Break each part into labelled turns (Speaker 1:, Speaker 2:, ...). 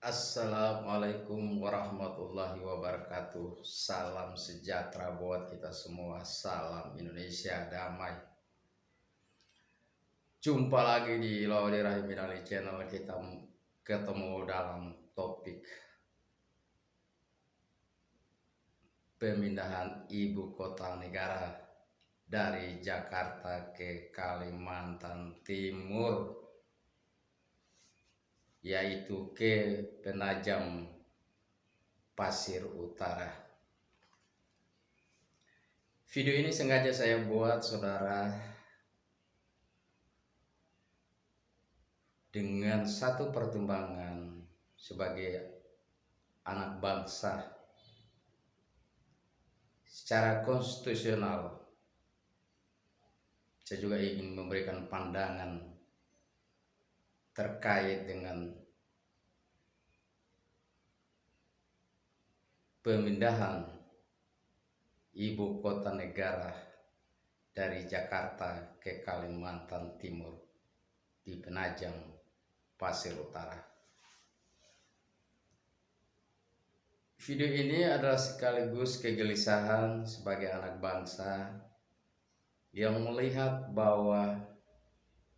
Speaker 1: Assalamualaikum warahmatullahi wabarakatuh. Salam sejahtera buat kita semua. Salam Indonesia damai. Jumpa lagi di Laudi Rahimin Ali channel. Kita ketemu dalam topik pemindahan ibu kota negara dari Jakarta ke Kalimantan Timur, yaitu ke Penajam Pasir Utara. Video ini sengaja saya buat, saudara, dengan satu pertimbangan sebagai anak bangsa. Secara konstitusional, saya juga ingin memberikan pandangan terkait dengan pemindahan ibu kota negara dari Jakarta ke Kalimantan Timur di Penajam Pasir Utara. Video ini adalah sekaligus kegelisahan sebagai anak bangsa yang melihat bahwa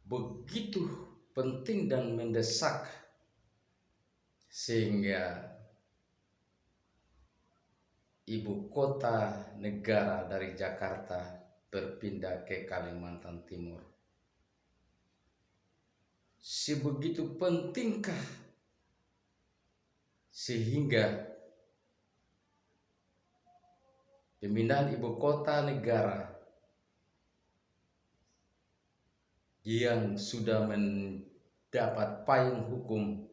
Speaker 1: begitu penting dan mendesak sehingga ibu kota negara dari Jakarta berpindah ke Kalimantan Timur. Sebegitu pentingkah sehingga pemindahan ibu kota negara yang sudah mendapat payung hukum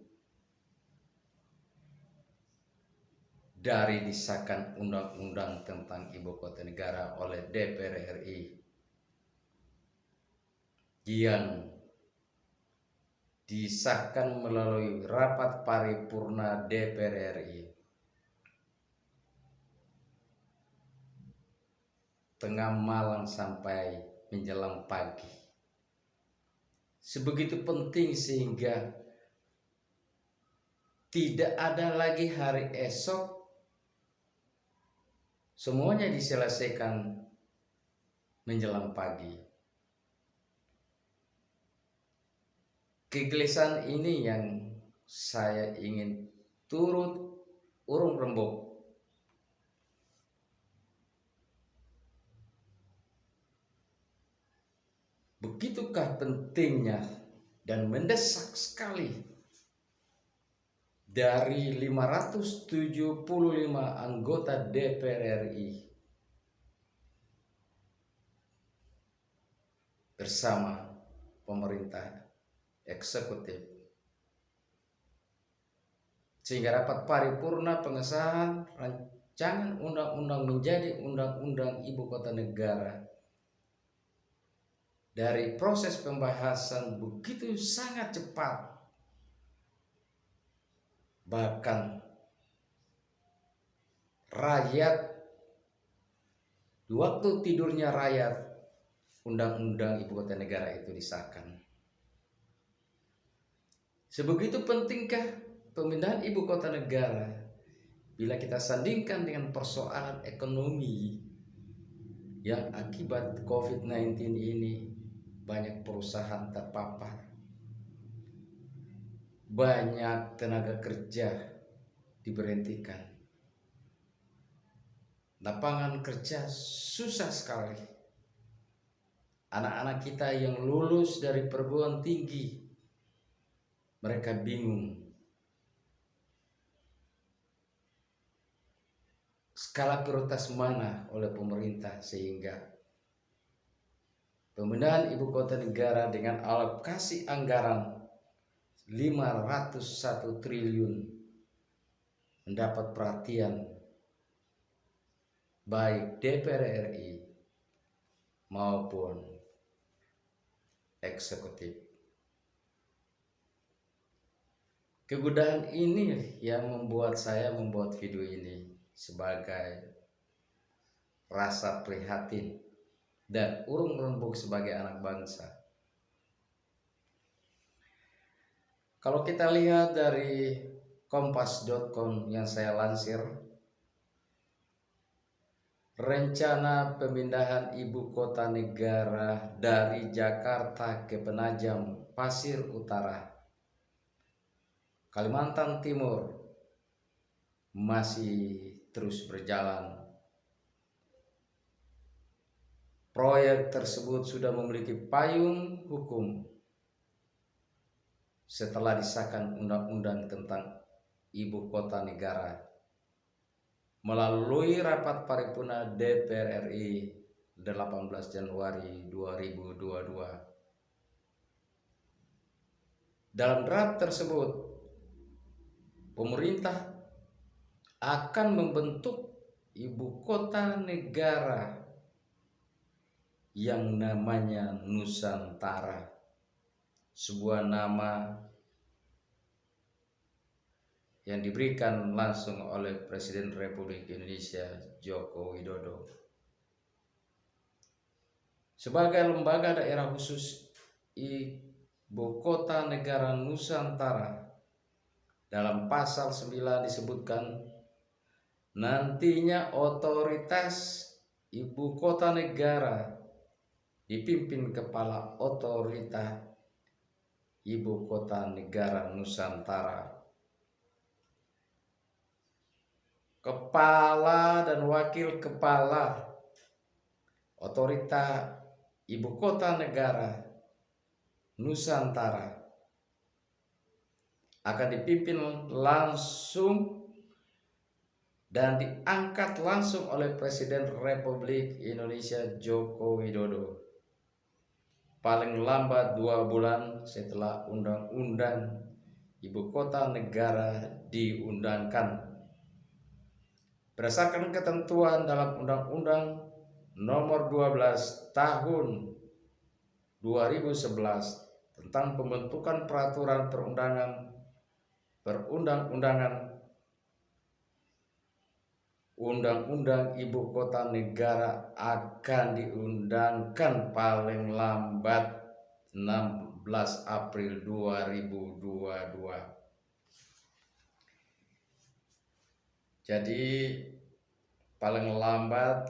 Speaker 1: dari disahkan undang-undang tentang ibu kota negara oleh DPR RI yang disahkan melalui rapat paripurna DPR RI tengah malam sampai menjelang pagi. Sebegitu penting sehingga tidak ada lagi hari esok, semuanya diselesaikan menjelang pagi. Kegelisahan ini yang saya ingin turut urung rembuk. Begitukah pentingnya dan mendesak sekali dari 575 anggota DPR RI bersama pemerintah eksekutif sehingga rapat paripurna pengesahan rancangan undang-undang menjadi undang-undang ibu kota negara. Dari proses pembahasan begitu sangat cepat, bahkan rakyat, di waktu tidurnya rakyat, undang-undang ibu kota negara itu disahkan. Sebegitu pentingkah pemindahan ibu kota negara bila kita sandingkan dengan persoalan ekonomi yang akibat COVID-19 ini banyak perusahaan terpapar, banyak tenaga kerja diberhentikan, lapangan kerja susah sekali. Anak-anak kita yang lulus dari perguruan tinggi, mereka bingung skala prioritas mana oleh pemerintah, sehingga pemindahan ibu kota negara dengan alokasi anggaran 501 triliun mendapat perhatian baik DPR RI maupun eksekutif. Kegundahan ini yang membuat saya membuat video ini sebagai rasa prihatin dan urung rembuk sebagai anak bangsa. Kalau kita lihat dari kompas.com yang saya lansir, rencana pemindahan ibu kota negara dari Jakarta ke Penajam Pasir Utara, Kalimantan Timur masih terus berjalan. Proyek tersebut sudah memiliki payung hukum setelah disahkan Undang-Undang tentang Ibu Kota Negara melalui rapat paripurna DPR RI 18 Januari 2022. Dalam draft tersebut, pemerintah akan membentuk ibu kota negara yang namanya Nusantara, sebuah nama yang diberikan langsung oleh Presiden Republik Indonesia Joko Widodo. Sebagai lembaga daerah khusus ibu kota negara Nusantara, dalam pasal 9 disebutkan nantinya otoritas ibu kota negara dipimpin kepala otorita ibu kota negara Nusantara. Kepala dan wakil kepala otorita ibu kota negara Nusantara akan dipimpin langsung dan diangkat langsung oleh Presiden Republik Indonesia Joko Widodo paling lambat 2 bulan setelah Undang-Undang Ibu Kota Negara diundangkan. Berdasarkan ketentuan dalam Undang-Undang Nomor 12 Tahun 2011 tentang pembentukan peraturan perundang-undangan Undang-Undang Ibu Kota Negara akan diundangkan paling lambat 16 April 2022. Jadi paling lambat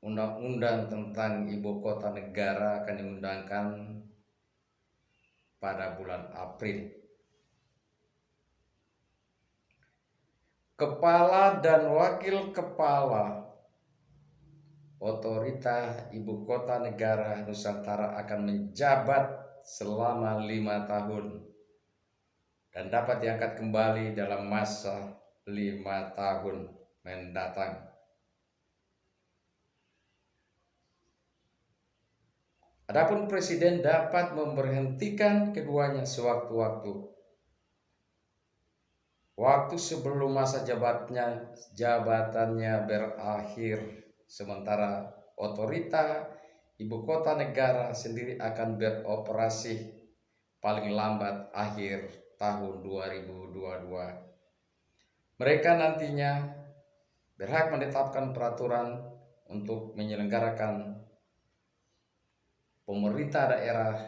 Speaker 1: Undang-Undang tentang Ibu Kota Negara akan diundangkan pada bulan April. Kepala dan wakil kepala otorita Ibu Kota Negara Nusantara akan menjabat selama 5 tahun dan dapat diangkat kembali dalam masa 5 tahun mendatang. Adapun Presiden dapat memberhentikan keduanya sewaktu-waktu. Waktu sebelum masa jabatannya berakhir, sementara otorita Ibu Kota Negara sendiri akan beroperasi paling lambat akhir tahun 2022. Mereka nantinya berhak menetapkan peraturan untuk menyelenggarakan pemerintah daerah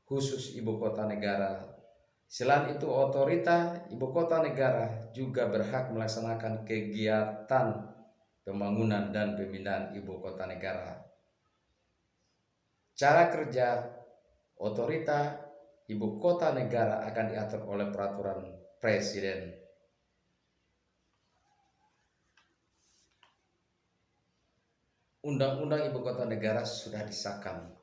Speaker 1: khusus Ibu Kota Negara. Selain itu, otorita Ibu Kota Negara juga berhak melaksanakan kegiatan pembangunan dan pemindahan Ibu Kota Negara. Cara kerja otorita Ibu Kota Negara akan diatur oleh peraturan Presiden. Undang-Undang Ibu Kota Negara sudah disahkan.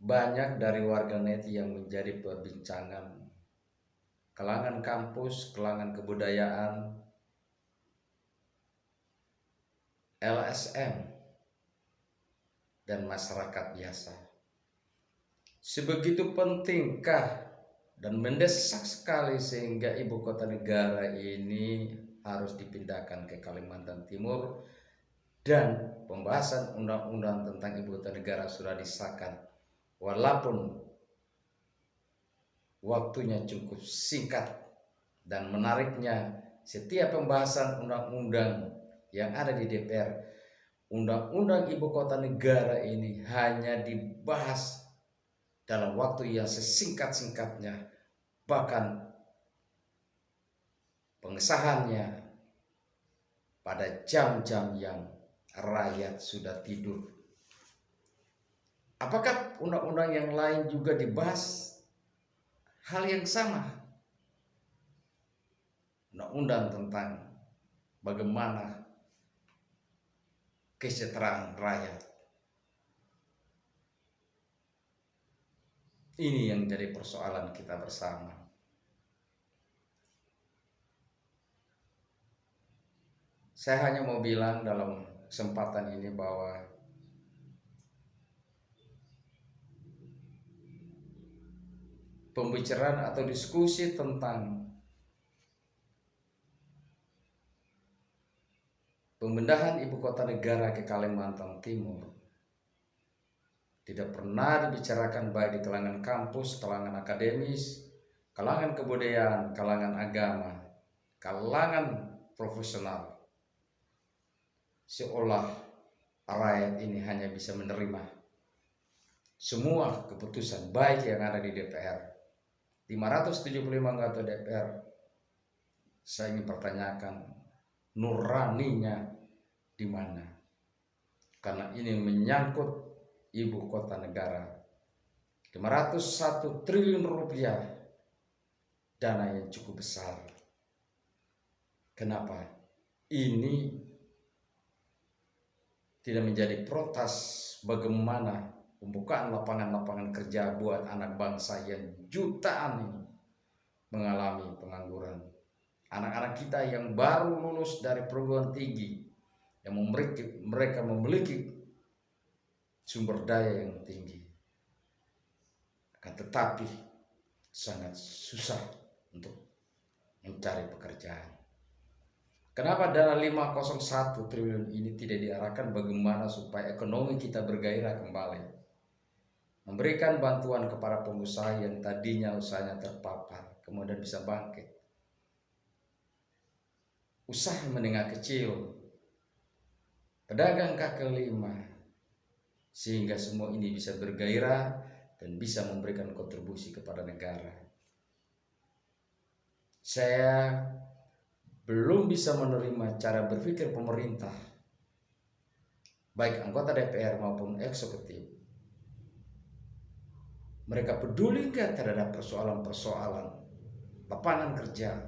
Speaker 1: Banyak dari warganet yang menjadi perbincangan kalangan kampus, kalangan kebudayaan, LSM, dan masyarakat biasa. Sebegitu pentingkah dan mendesak sekali sehingga Ibu Kota Negara ini harus dipindahkan ke Kalimantan Timur, dan pembahasan undang-undang tentang Ibu Kota Negara sudah disahkan. Walaupun waktunya cukup singkat, dan menariknya setiap pembahasan undang-undang yang ada di DPR undang-undang ibu kota negara ini hanya dibahas dalam waktu yang sesingkat-singkatnya, bahkan pengesahannya pada jam-jam yang rakyat sudah tidur. Apakah undang-undang yang lain juga dibahas hal yang sama? Undang-undang tentang bagaimana kesejahteraan rakyat. Ini yang jadi persoalan kita bersama. Saya hanya mau bilang dalam kesempatan ini bahwa pembicaraan atau diskusi tentang pemindahan ibu kota negara ke Kalimantan Timur tidak pernah dibicarakan baik di kalangan kampus, kalangan akademis, kalangan kebudayaan, kalangan agama, kalangan profesional. Seolah rakyat ini hanya bisa menerima semua keputusan baik yang ada di DPR. 575 anggota DPR, saya ingin pertanyakan nuraninya di mana? Karena ini menyangkut ibu kota negara. 501 triliun rupiah, dana yang cukup besar. Kenapa ini tidak menjadi protes bagaimana pembukaan lapangan-lapangan kerja buat anak bangsa yang jutaan ini mengalami pengangguran. Anak-anak kita yang baru lulus dari perguruan tinggi, yang mereka memiliki sumber daya yang tinggi, akan tetapi sangat susah untuk mencari pekerjaan. Kenapa dana 501 triliun ini tidak diarahkan bagaimana supaya ekonomi kita bergairah kembali? Memberikan bantuan kepada pengusaha yang tadinya usahanya terpapar, kemudian bisa bangkit. Usaha menengah kecil, pedagang kaki lima, sehingga semua ini bisa bergairah dan bisa memberikan kontribusi kepada negara. Saya belum bisa menerima cara berpikir pemerintah, baik anggota DPR maupun eksekutif. Mereka peduli nggak terhadap persoalan-persoalan lapangan kerja,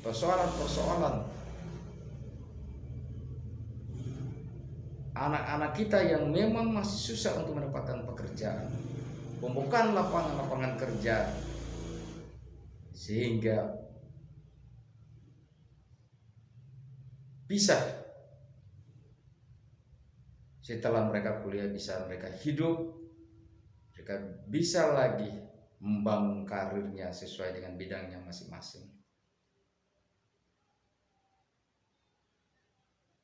Speaker 1: persoalan-persoalan anak-anak kita yang memang masih susah untuk mendapatkan pekerjaan, pembukaan lapangan-lapangan kerja, sehingga bisa setelah mereka kuliah bisa mereka hidup, mereka bisa lagi membangun karirnya sesuai dengan bidangnya masing-masing.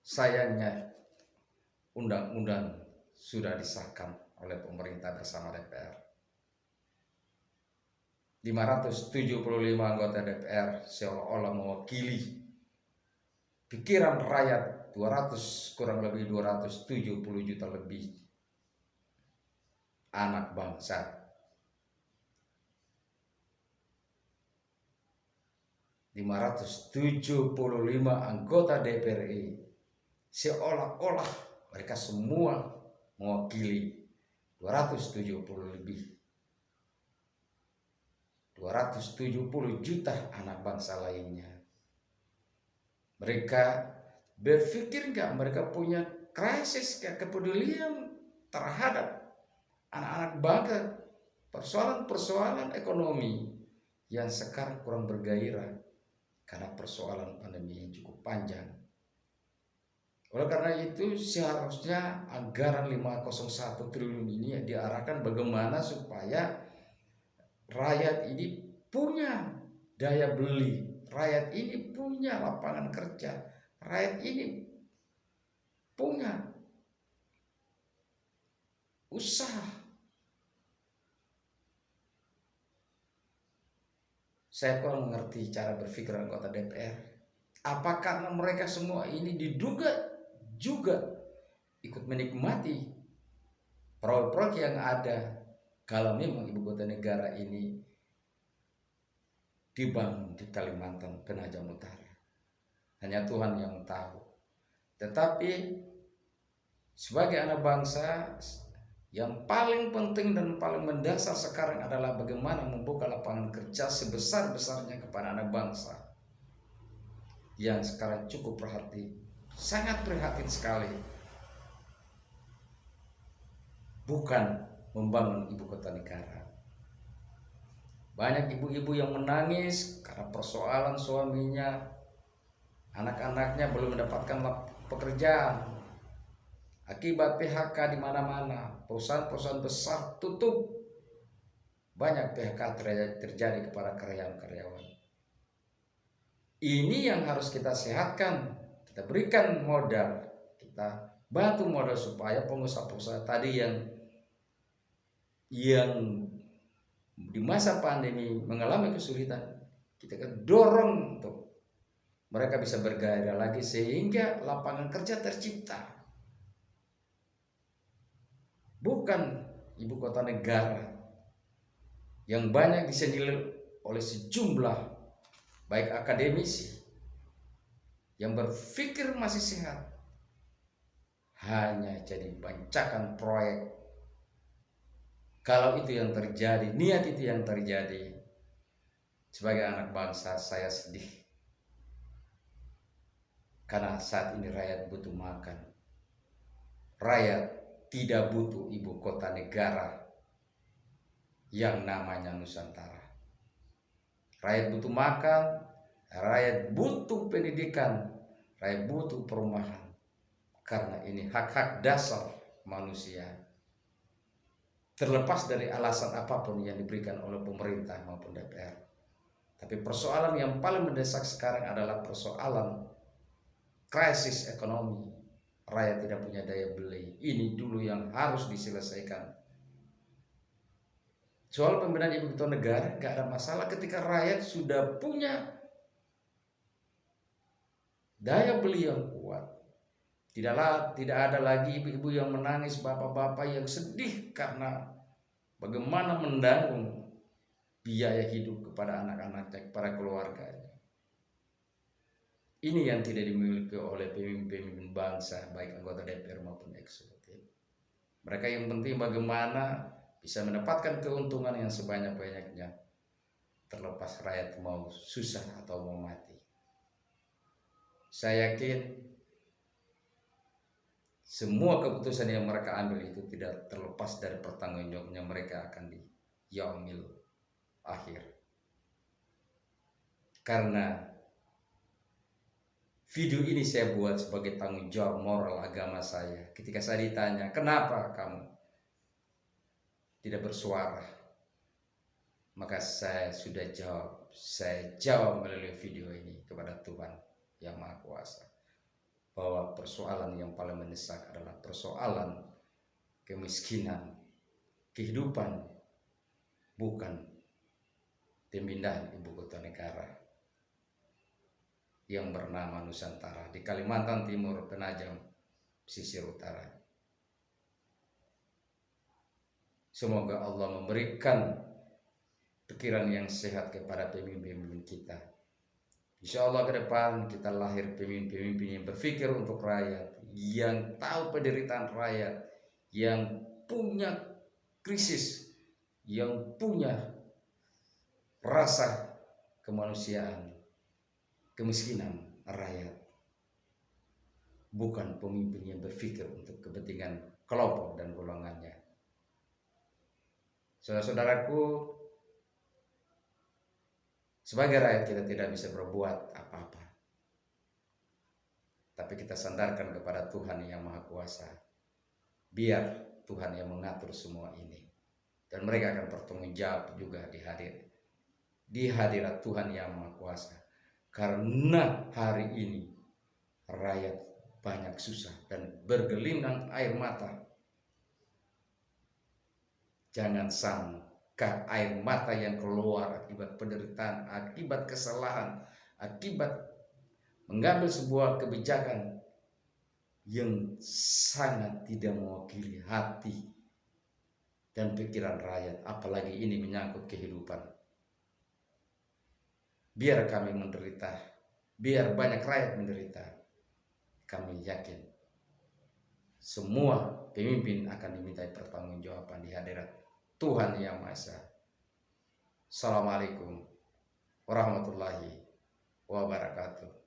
Speaker 1: Sayangnya undang-undang sudah disahkan oleh pemerintah bersama DPR. 575 anggota DPR seolah-olah mewakili pikiran rakyat kurang lebih 270 juta lebih anak bangsa. ...575 anggota DPR RI seolah-olah mereka semua mewakili 270 juta anak bangsa lainnya. Mereka berpikir nggak mereka punya krisis kepedulian terhadap anak-anak bangsa, persoalan-persoalan ekonomi yang sekarang kurang bergairah karena persoalan pandemi yang cukup panjang. Oleh karena itu seharusnya anggaran 501 triliun ini diarahkan bagaimana supaya rakyat ini punya daya beli, rakyat ini punya lapangan kerja, rakyat ini punya usaha. Saya kurang mengerti cara berpikir anggota DPR. Apa karena mereka semua ini diduga juga ikut menikmati proyek-proyek yang ada kalau memang ibu kota negara ini dibangun di Kalimantan Penajam Utara. Hanya Tuhan yang tahu. Tetapi sebagai anak bangsa, yang paling penting dan paling mendasar sekarang adalah bagaimana membuka lapangan kerja sebesar-besarnya kepada anak bangsa yang sekarang cukup sangat prihatin sekali. Bukan membangun ibu kota negara. Banyak ibu-ibu yang menangis karena persoalan suaminya, anak-anaknya belum mendapatkan pekerjaan. Akibat PHK di mana-mana, perusahaan-perusahaan besar tutup. Banyak PHK terjadi kepada karyawan-karyawan. Ini yang harus kita sehatkan, kita berikan modal, kita bantu modal supaya pengusaha-pengusaha tadi yang di masa pandemi mengalami kesulitan, kita dorong untuk mereka bisa bergairah lagi sehingga lapangan kerja tercipta. Bukan ibu kota negara yang banyak disentil oleh sejumlah baik akademisi yang berpikir masih sehat, hanya jadi bancakan proyek. Kalau itu yang terjadi, niat itu yang terjadi, sebagai anak bangsa saya sedih. Karena saat ini rakyat butuh makan. Rakyat tidak butuh ibu kota negara yang namanya Nusantara. Rakyat butuh makan, rakyat butuh pendidikan, rakyat butuh perumahan. Karena ini hak-hak dasar manusia. Terlepas dari alasan apapun yang diberikan oleh pemerintah maupun DPR. Tapi persoalan yang paling mendesak sekarang adalah persoalan krisis ekonomi. Rakyat tidak punya daya beli. Ini dulu yang harus diselesaikan. Soal pembinaan ibu kota negara gak ada masalah ketika rakyat sudah punya daya beli yang kuat. Tidak ada lagi ibu-ibu yang menangis, bapak-bapak yang sedih karena bagaimana menanggung biaya hidup kepada anak-anaknya, kepada keluarganya. Ini yang tidak dimiliki oleh pemimpin bangsa, baik anggota DPR maupun eksekutif. Mereka yang penting bagaimana bisa mendapatkan keuntungan yang sebanyak-banyaknya, terlepas rakyat mau susah atau mau mati. Saya yakin semua keputusan yang mereka ambil itu tidak terlepas dari pertanggungjawabannya mereka akan di yaumil akhir. Karena video ini saya buat sebagai tanggung jawab moral agama saya. Ketika saya ditanya, kenapa kamu tidak bersuara? Maka saya sudah jawab. Saya jawab melalui video ini kepada Tuhan yang Maha Kuasa. Bahwa persoalan yang paling mendesak adalah persoalan kemiskinan, kehidupan, bukan pemindahan ibu kota negara yang bernama Nusantara di Kalimantan Timur, Penajam, pesisir utara. Semoga Allah memberikan pikiran yang sehat kepada pemimpin kita. Insya Allah ke depan kita lahir pemimpin-pemimpin yang berpikir untuk rakyat, yang tahu penderitaan rakyat, yang punya krisis, yang punya rasa kemanusiaan, kemiskinan rakyat. Bukan pemimpin yang berpikir untuk kepentingan kelompok dan golongannya. Saudara-saudaraku, sebagai rakyat kita tidak bisa berbuat apa-apa. Tapi kita sandarkan kepada Tuhan yang Maha Kuasa. Biar Tuhan yang mengatur semua ini. Dan mereka akan bertanggung jawab juga di hadirat Tuhan yang Maha Kuasa. Karena hari ini rakyat banyak susah dan bergelinang air mata. Jangan sangka air mata yang keluar akibat penderitaan, akibat kesalahan, akibat mengambil sebuah kebijakan yang sangat tidak mewakili hati dan pikiran rakyat, apalagi ini menyangkut kehidupan. Biar kami menderita, biar banyak rakyat menderita, kami yakin semua pemimpin akan dimintai pertanggungjawaban di hadirat Tuhan Yang Maha Esa. Assalamualaikum warahmatullahi wabarakatuh.